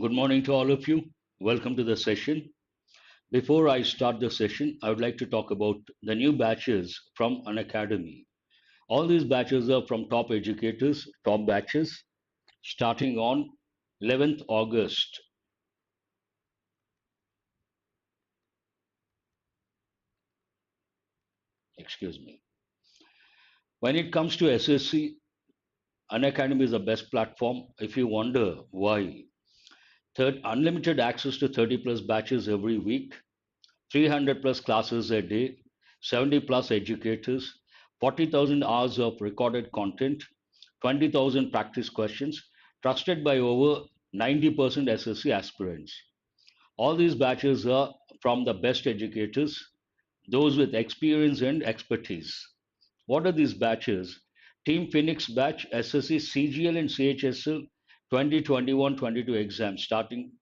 Good morning to all of you. Welcome to the session. Before I start the session, I would like to talk about the new batches from Unacademy. All these batches are from top educators, top batches, starting on 11th August. Excuse me. When it comes to SSC, Unacademy is the best platform. If you wonder why, unlimited access to 30 plus batches every week, 300 plus classes a day, 70 plus educators, 40,000 hours of recorded content, 20,000 practice questions, trusted by over 90% SSC aspirants. All these batches are from the best educators, those with experience and expertise. What are these batches? Team Phoenix batch SSC CGL and CHSL 2021-22 exams starting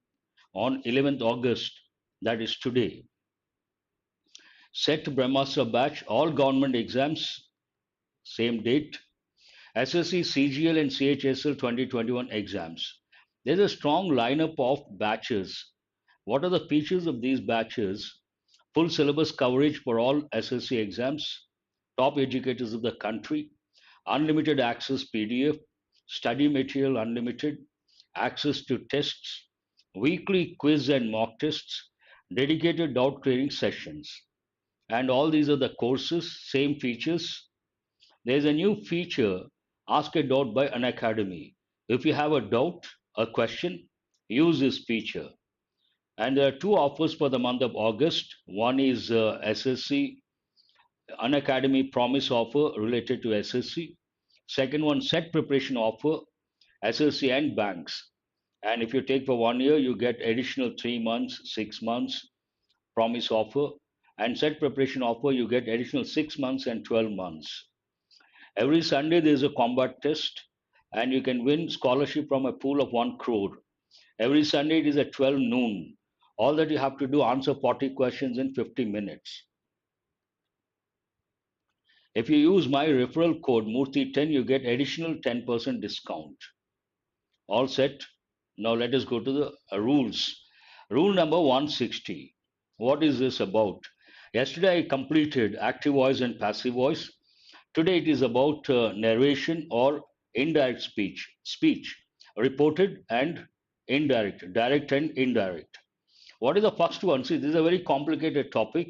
on 11th August, that is today. Set Brahmastra batch, all government exams, same date. SSC, CGL, and CHSL 2021 exams. There's a strong lineup of batches. What are the features of these batches? Full syllabus coverage for all SSC exams, top educators of the country, unlimited access PDF, study material unlimited, access to tests, weekly quiz and mock tests, dedicated doubt clearing sessions. And all these are the courses, same features. There's a new feature, Ask a Doubt by Unacademy. If you have a doubt, a question, use this feature. And there are two offers for the month of August. One is SSC Unacademy Promise offer related to SSC. Second one, set preparation offer, SSC and banks. And if you take for 1 year, you get additional 3 months, 6 months promise offer. And set preparation offer, you get additional 6 months and 12 months. Every Sunday, there is a combat test, and you can win scholarship from a pool of 1 crore. Every Sunday, it is at 12 noon. All that you have to do, answer 40 questions in 50 minutes. If you use my referral code Murthy10, you get additional 10% discount. All set. Now let us go to the rules. Rule number 160. What is this about? Yesterday, I completed active voice and passive voice. Today it is about narration or indirect speech, reported and indirect, direct and indirect. What is the first one? See, this is a very complicated topic.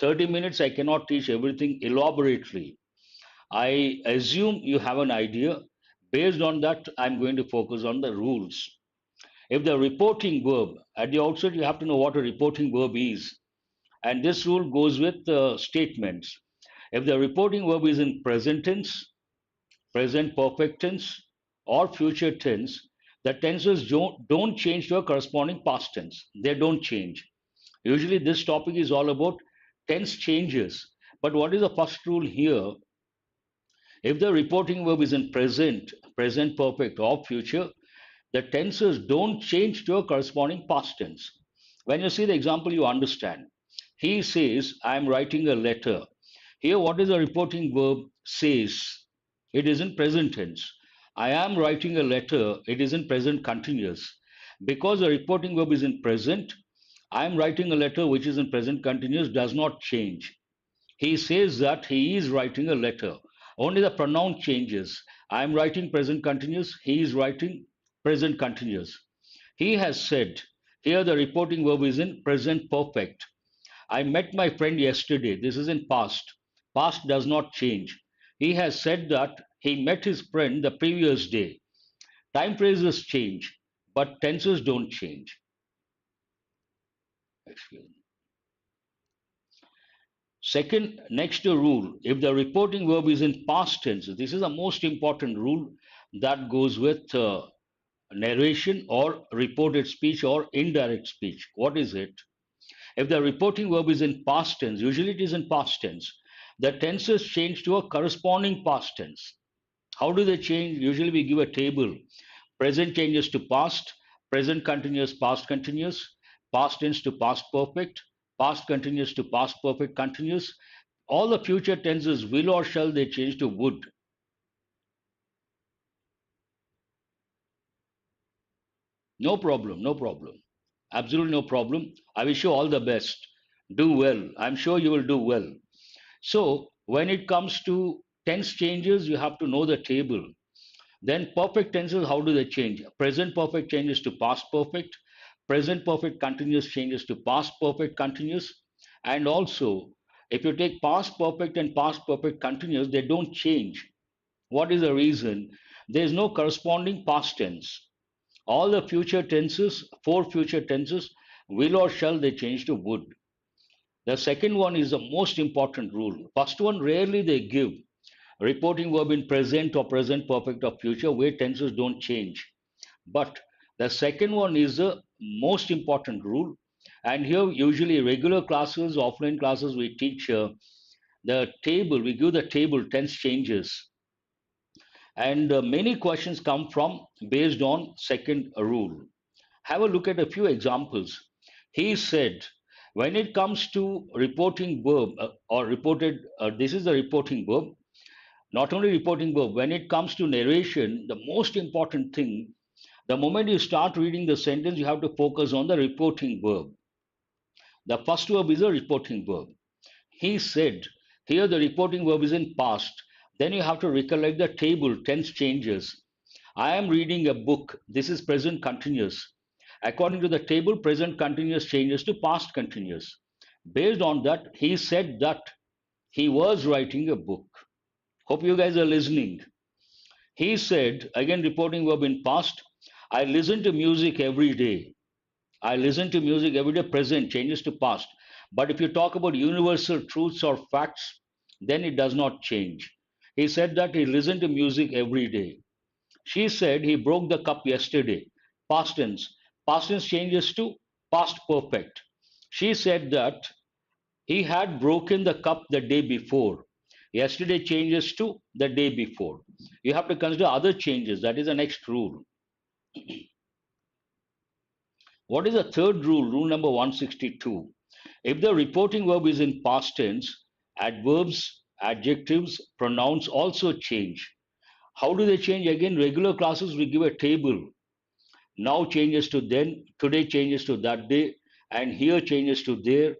30 minutes, I cannot teach everything elaborately. I assume you have an idea. Based on that, I'm going to focus on the rules. If the reporting verb, at the outset, you have to know what a reporting verb is. And this rule goes with statements. If the reporting verb is in present tense, present perfect tense, or future tense, the tenses don't change to a corresponding past tense. They don't change. Usually, this topic is all about tense changes. But what is the first rule here? If the reporting verb is in present, present perfect, or future, the tenses don't change to a corresponding past tense. When you see the example, you understand. He says, I am writing a letter. Here, what is the reporting verb says? It is in present tense. I am writing a letter. It is in present continuous. Because the reporting verb is in present, I am writing a letter which is in present continuous does not change. He says that he is writing a letter. Only the pronoun changes. I am writing present continuous. He is writing present continuous. He has said, here the reporting verb is in present perfect. I met my friend yesterday. This is in past. Past does not change. He has said that he met his friend the previous day. Time phrases change, but tenses don't change. Excuse me. Second, next rule, if the reporting verb is in past tense, this is the most important rule that goes with narration or reported speech or indirect speech. What is it? If the reporting verb is in past tense, usually it is in past tense, the tenses change to a corresponding past tense. How do they change? Usually we give a table. Present changes to past, present continuous, past tense to past perfect, past continuous to past perfect continuous. All the future tenses will or shall they change to would. No problem, no problem. Absolutely no problem. I wish you all the best. Do well. I'm sure you will do well. So, when it comes to tense changes, you have to know the table. Then, perfect tenses, how do they change? Present perfect changes to past perfect, present perfect continuous changes to past perfect continuous, and also if you take past perfect and past perfect continuous, they don't change. What is the reason? There is no corresponding past tense. All the future tenses, four future tenses, will or shall, they change to would. The second one is the most important rule. First one, rarely they give. Reporting verb in present or present perfect or future where tenses don't change. But the second one is the most important rule. And here, usually, regular classes, offline classes, we teach the table, we give the table tense changes. And many questions come from based on second rule. Have a look at a few examples. He said, when it comes to reporting verb or reported, this is the reporting verb, not only reporting verb, when it comes to narration, the most important thing, the moment you start reading the sentence, you have to focus on the reporting verb. The first verb is a reporting verb. He said, here the reporting verb is in past. Then you have to recollect the table, tense changes. I am reading a book. This is present continuous. According to the table, present continuous changes to past continuous. Based on that, he said that he was writing a book. Hope you guys are listening. He said, again reporting verb in past, I listen to music every day. I listen to music every day, present changes to past. But if you talk about universal truths or facts, then it does not change. He said that he listened to music every day. She said he broke the cup yesterday. Past tense. Past tense changes to past perfect. She said that he had broken the cup the day before. Yesterday changes to the day before. You have to consider other changes. That is the next rule. What is the third rule? Rule number 162. If the reporting verb is in past tense, adverbs, adjectives, pronouns also change. How do they change? Again, regular classes, we give a table. Now changes to then, today changes to that day, and here changes to there,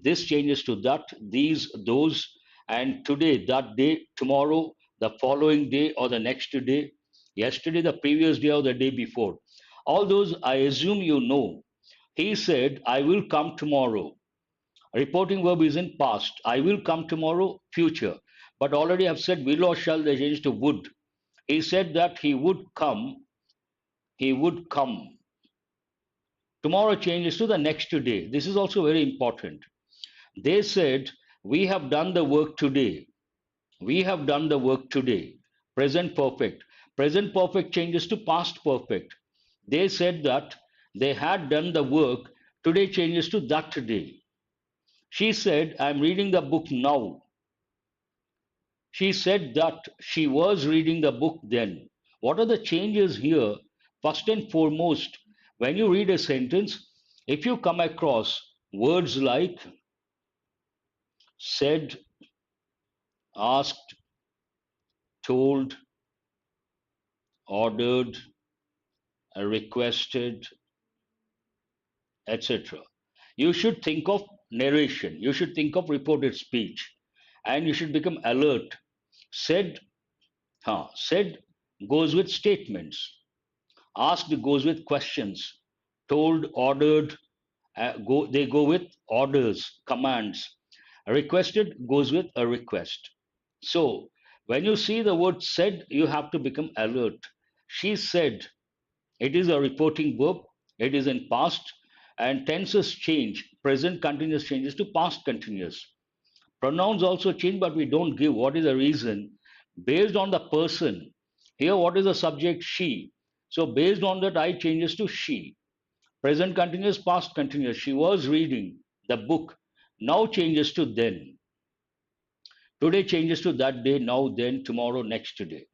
this changes to that, these, those, and today, that day, tomorrow, the following day, or the next day, yesterday, the previous day, or the day before. All those I assume you know. He said, I will come tomorrow. Reporting verb is in past. I will come tomorrow, future. But already I've said will or shall, they change to would. He said that he would come, he would come. Tomorrow changes to the next day. This is also very important. They said, we have done the work today. We have done the work today. Present perfect. Present perfect changes to past perfect. They said that they had done the work. Today changes to that day. She said, I'm reading the book now. She said that she was reading the book then. What are the changes here? First and foremost, when you read a sentence, if you come across words like said, asked, told, ordered, requested, etc., you should think of narration, you should think of reported speech, and you should become alert. Said, said goes with statements, asked goes with questions, told, ordered, they go with orders, commands. Requested goes with a request. So when you see the word said, you have to become alert. She said, it is a reporting verb, it is in past, and tenses change. Present continuous changes to past continuous. Pronouns also change, but we don't give what is the reason. Based on the person, here what is the subject? She. So based on that, I changes to she. Present continuous, past continuous. She was reading the book. Now changes to then. Today changes to that day, now, then, tomorrow, next day.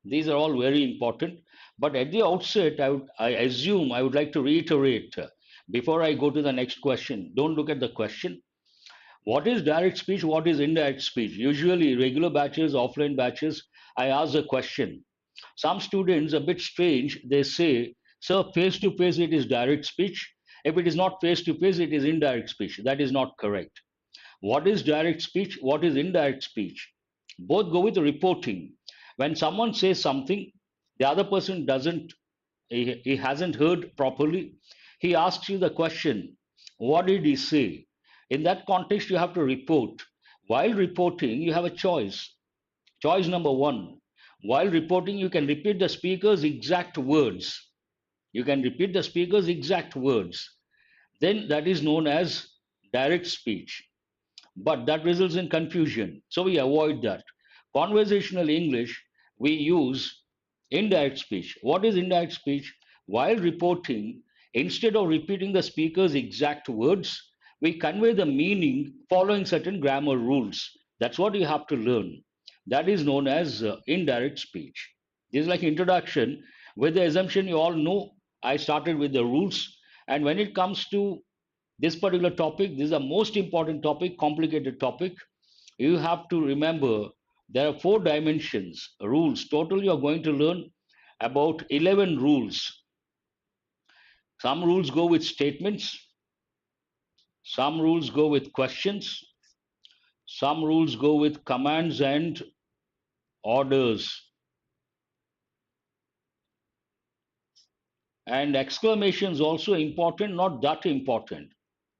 These are all very important. But at the outset, I assume I would like to reiterate before I go to the next question. Don't look at the question. What is direct speech? What is indirect speech? Usually, regular batches, offline batches, I ask a question. Some students, a bit strange, they say So face to face, it is direct speech. If it is not face to face, it is indirect speech. That is not correct. What is direct speech? What is indirect speech? Both go with reporting. When someone says something, the other person doesn't, he hasn't heard properly. He asks you the question, what did he say? In that context, you have to report. While reporting, you have a choice. Choice number one, while reporting, you can repeat the speaker's exact words. You can repeat the speaker's exact words. Then that is known as direct speech, but that results in confusion. So we avoid that. Conversational English, we use indirect speech. What is indirect speech? While reporting, instead of repeating the speaker's exact words, we convey the meaning following certain grammar rules. That's what you have to learn. That is known as indirect speech. This is like introduction with the assumption you all know. I started with the rules, and when it comes to this particular topic, this is the most important topic, complicated topic. You have to remember there are 4 dimensions, rules. Total, you are going to learn about 11 rules. Some rules go with statements, some rules go with questions, some rules go with commands and orders, and exclamation is also important, not that important.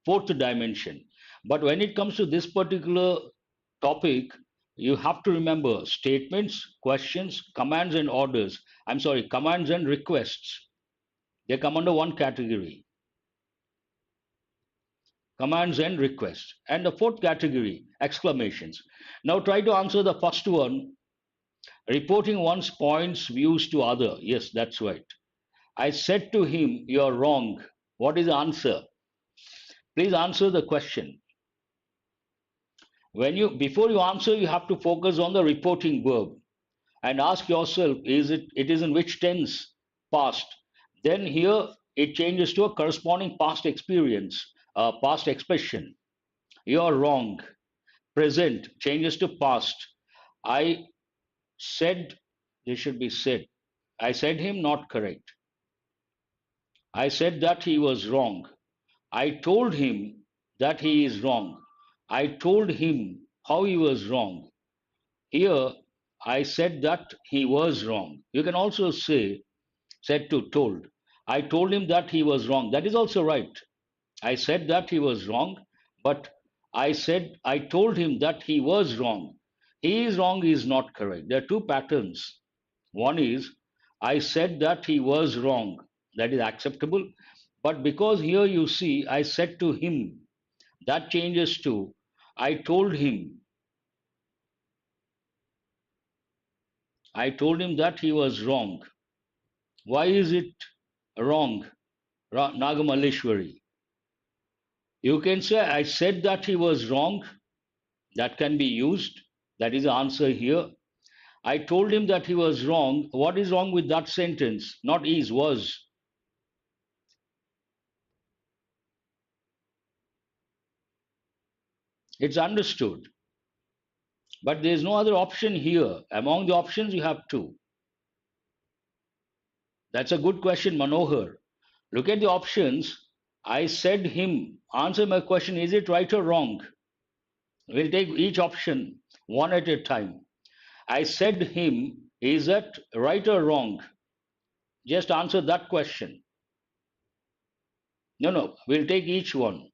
Fourth dimension. But when it comes to this particular topic, you have to remember statements, questions, commands, and orders. I'm sorry, commands and requests. They come under one category, commands and requests. And the fourth category, exclamations. Now try to answer the first one, reporting one's points, views to other. Yes, that's right. I said to him, you're wrong. What is the answer? Please answer the question. Before you answer, you have to focus on the reporting verb and ask yourself, it is in which tense? Past. Then here it changes to a corresponding past experience, past expression. You are wrong. Present changes to past. I said, this should be said. I said him not correct. I said that he was wrong. I told him that he is wrong. I told him how he was wrong. Here, I said that he was wrong. You can also say, said to told. I told him that he was wrong. That is also right. I said that he was wrong, but I told him that he was wrong. He is wrong is not correct. There are 2 patterns. One is, I said that he was wrong. That is acceptable. But because here you see, I said to him, that changes to, I told him. I told him that he was wrong. Why is it wrong, Nagamaleshwari? You can say, I said that he was wrong. That can be used. That is the answer here. I told him that he was wrong. What is wrong with that sentence? Not is, was. It's understood. But there is no other option here. Among the options, you have 2. That's a good question, Manohar. Look at the options. I said him. Answer my question. Is it right or wrong? We'll take each option one at a time. I said him. Is that right or wrong? Just answer that question. No, no. We'll take each one.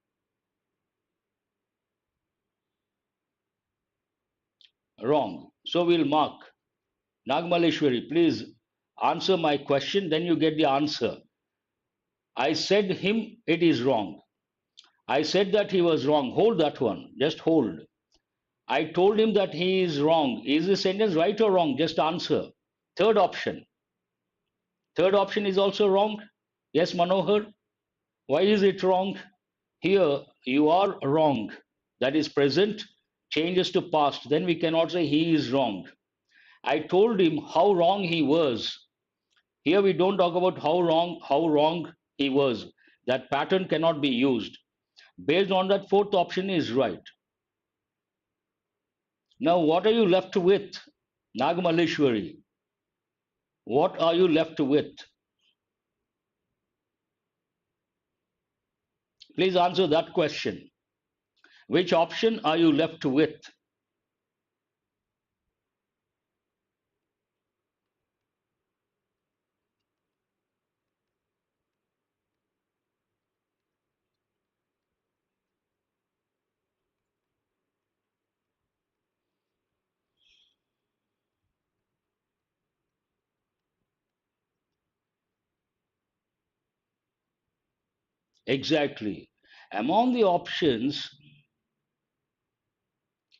Wrong. So we'll mark. Nagmaleshwari, please answer my question. Then you get the answer. I said him. It is wrong. I said that he was wrong. Hold that one. Just hold. I told him that he is wrong. Is the sentence right or wrong? Just answer. Third option. Third option is also wrong. Yes, Manohar. Why is it wrong? Here you are wrong. That is present changes to past. Then we cannot say he is wrong. I told him how wrong he was. Here we don't talk about how wrong he was. That pattern cannot be used. Based on that, fourth option is right. Now, what are you left with? Nagamaleshwari. What are you left with? Please answer that question. Which option are you left with? Exactly. Among the options,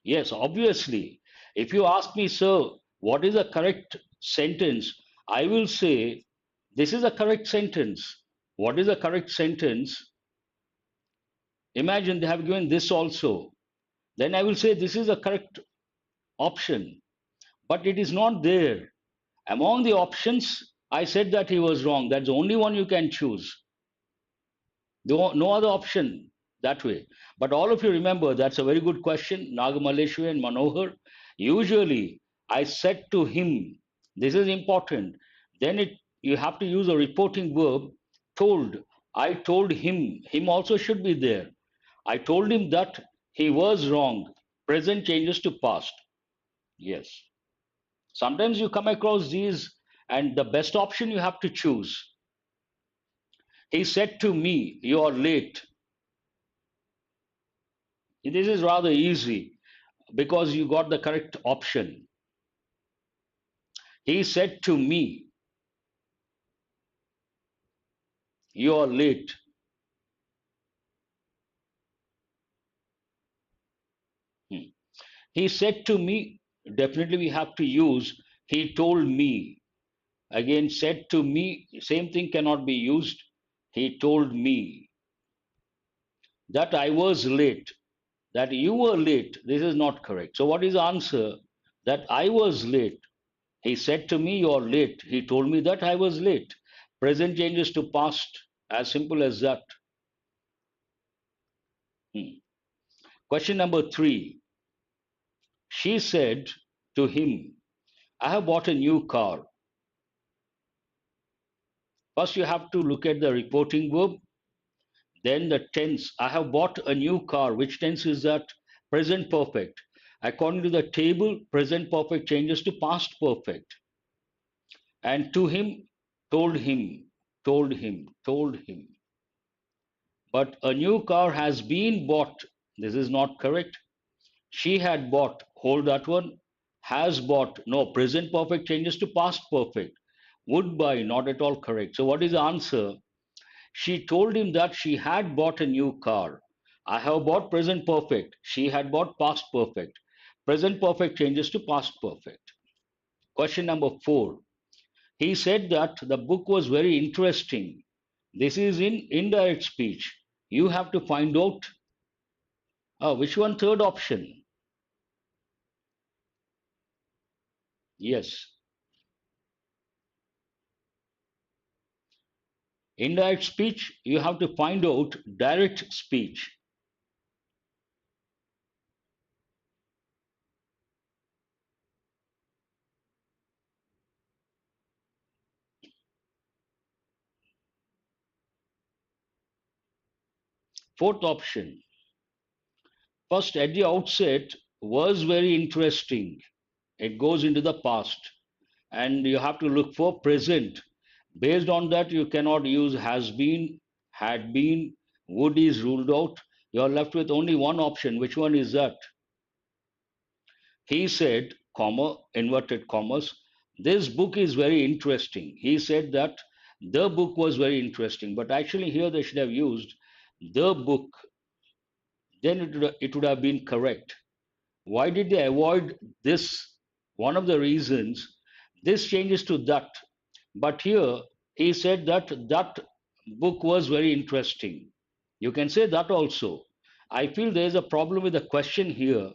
yes, obviously. If you ask me, sir, what is a correct sentence? I will say, this is a correct sentence. What is a correct sentence? Imagine they have given this also. Then I will say, this is a correct option. But it is not there. Among the options, I said that he was wrong. That's the only one you can choose. No other option that way. But all of you remember, that's a very good question, Nagamaleshwari and Manohar. Usually, I said to him, this is important. Then you have to use a reporting verb, told. I told him. Him also should be there. I told him that he was wrong. Present changes to past. Yes. Sometimes you come across these, and the best option you have to choose. He said to me, you are late. This is rather easy because you got the correct option. He said to me, you are late. Hmm. He said to me, definitely we have to use, he told me. Again, said to me, same thing cannot be used. He told me that I was late, that you were late. This is not correct. So, what is the answer? That I was late. He said to me, you are late. He told me that I was late. Present changes to past. As simple as that. Hmm. Question number three. She said to him, I have bought a new car. First, you have to look at the reporting verb, then the tense. I have bought a new car. Which tense is that? Present perfect. According to the table, present perfect changes to past perfect. And to him, told him, told him, told him. But a new car has been bought. This is not correct. She had bought, hold that one, has bought. No, present perfect changes to past perfect. Would buy, not at all correct. So, what is the answer? She told him that she had bought a new car. I have bought present perfect. She had bought past perfect. Present perfect changes to past perfect. Question number four. He said that the book was very interesting. This is in indirect speech. You have to find out which one, third option. Yes. Indirect speech, you have to find out direct speech. Fourth option. First, at the outset, was very interesting. It goes into the past. And you have to look for present. Based on that, you cannot use has been, had been, would is ruled out. You are left with only one option. Which one is that? He said, comma, inverted commas, this book is very interesting. He said that the book was very interesting, but actually here they should have used the book, then it would have been correct. Why did they avoid this? One of the reasons, this changes to that. But here he said that that book was very interesting. You can say that also. I feel there is a problem with the question here.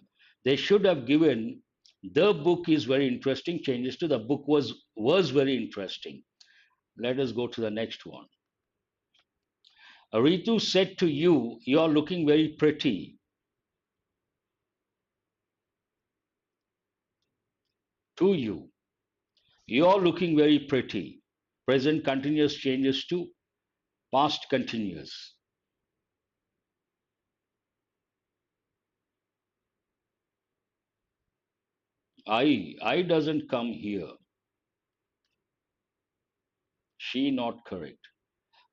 They should have given the book is very interesting, changes to the book was very interesting. Let us go to the next one. Ritu said to you, you are looking very pretty. To you, you are looking very pretty. Present continuous changes to past continuous. I doesn't come here. She not correct.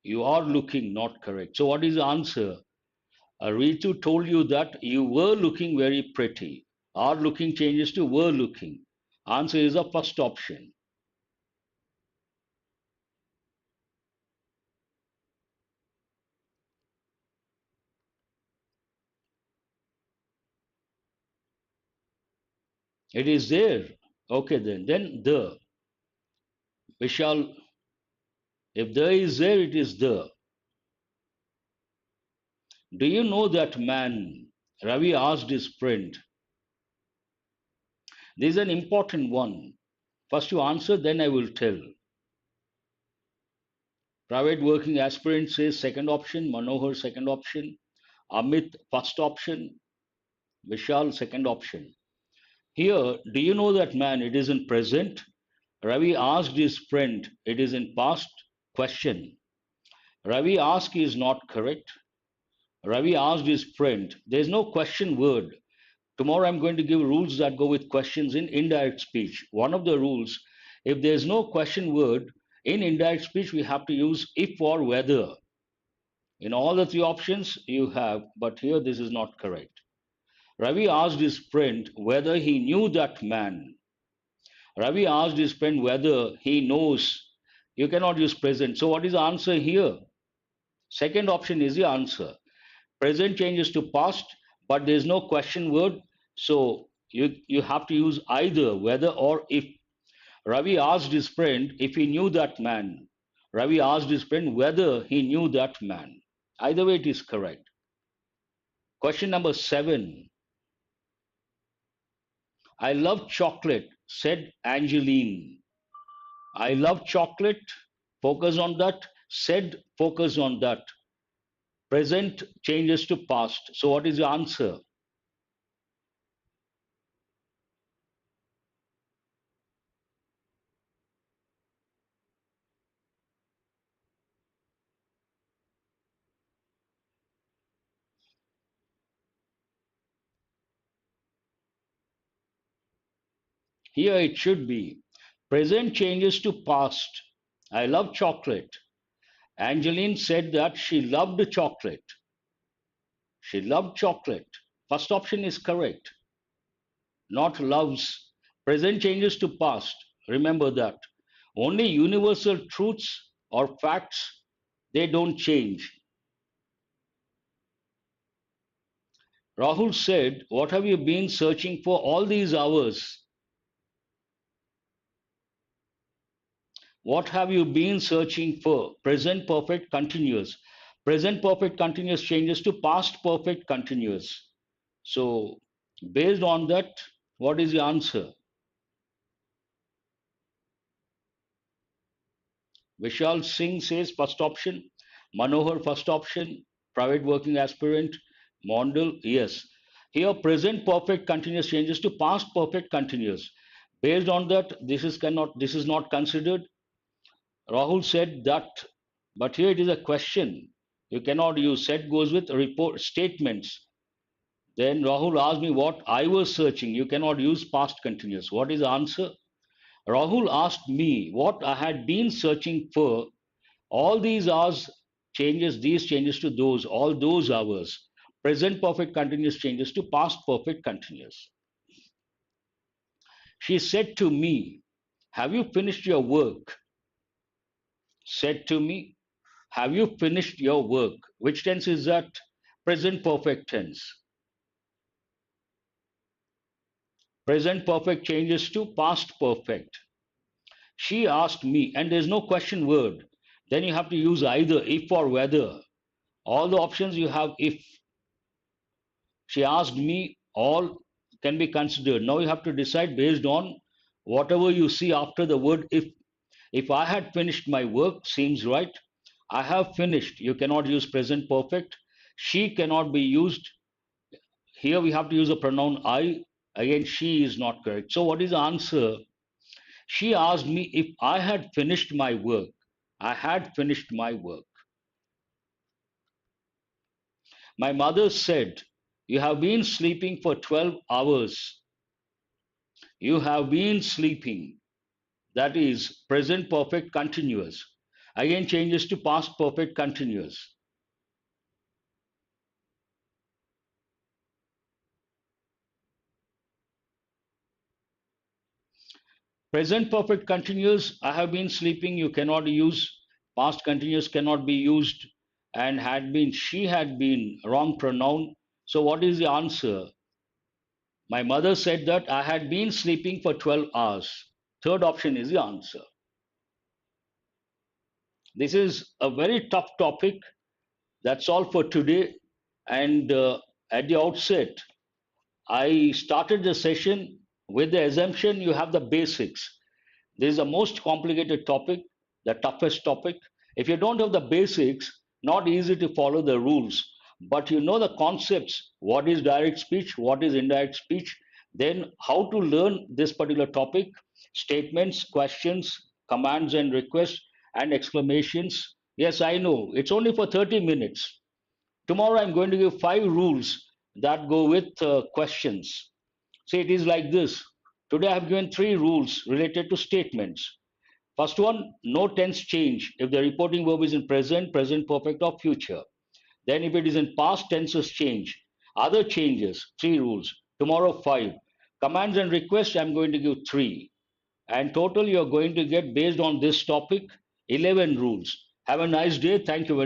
You are looking not correct. So what is the answer? Ritu told you that you were looking very pretty. Are looking changes to were looking. Answer is the first option. It is there. Okay then. Then the. We shall, if there is there, it is the. Do you know that man? Ravi asked his friend. This is an important one. First you answer, then I will tell. Private working aspirant says second option, Manohar second option, Amit first option, Vishal second option. Here, do you know that man? It is in present. Ravi asked his friend, it is in past. Question. Ravi asked is not correct. Ravi asked his friend. There is no question word. Tomorrow I'm going to give rules that go with questions in indirect speech. One of the rules, if there's no question word in indirect speech, we have to use if or whether. In all the three options you have, but here this is not correct. Ravi asked his friend whether he knew that man. Ravi asked his friend whether he knows. You cannot use present. So what is the answer here? Second option is the answer. Present changes to past, but there is no question word. So you have to use either whether or if. Ravi asked his friend if he knew that man. Ravi asked his friend whether he knew that man. Either way, it is correct. Question number 7. I love chocolate, said Angeline. I love chocolate. Focus on that. Said, focus on that. Present changes to past. So, what is the answer? Here it should be. Present changes to past. I love chocolate. Angeline said that she loved chocolate. She loved chocolate. First option is correct. Not loves. Present changes to past. Remember that. Only universal truths or facts, they don't change. Rahul said, what have you been searching for all these hours? What have you been searching for? Present perfect continuous. Present perfect continuous changes to past perfect continuous. So, based on that, what is the answer? Vishal Singh says first option. Manohar first option. Private working aspirant. Mondal, yes. Here, present perfect continuous changes to past perfect continuous. Based on that, this is not considered. Rahul said that, but here it is a question. You cannot use said goes with report statements. Then Rahul asked me what I was searching. You cannot use past continuous. What is the answer? Rahul asked me what I had been searching for. All these hours changes, these changes to those, all those hours. Present perfect continuous changes to past perfect continuous. She said to me, have you finished your work? Said to me, have you finished your work? Which tense is that? Present perfect tense. Present perfect changes to past perfect. She asked me, and there's no question word. Then you have to use either if or whether. All the options you have if. She asked me, all can be considered. Now you have to decide based on whatever you see after the word if. If I had finished my work, seems right. I have finished. You cannot use present perfect. She cannot be used. Here we have to use a pronoun I. Again, she is not correct. So, what is the answer? She asked me if I had finished my work. I had finished my work. My mother said, you have been sleeping for 12 hours. You have been sleeping. That is present perfect continuous. Again changes to past perfect continuous. Present perfect continuous, I have been sleeping, you cannot use. Past continuous cannot be used. And had been, she had been, wrong pronoun. So what is the answer? My mother said that I had been sleeping for 12 hours. Third option is the answer. This is a very tough topic. That's all for today. And at the outset, I started the session with the assumption you have the basics. This is the most complicated topic, the toughest topic. If you don't have the basics, not easy to follow the rules, but you know the concepts, what is direct speech, what is indirect speech, then how to learn this particular topic, statements, questions, commands and requests, and exclamations. Yes, I know, it's only for 30 minutes. Tomorrow I'm going to give 5 rules that go with questions. See, it is like this. Today I have given 3 rules related to statements. First one, no tense change if the reporting verb is in present, present perfect, or future. Then if it is in past tenses change. Other changes, 3 rules. Tomorrow 5. Commands and requests, I'm going to give 3. And total you're going to get based on this topic 11 rules. Have a nice day. Thank you very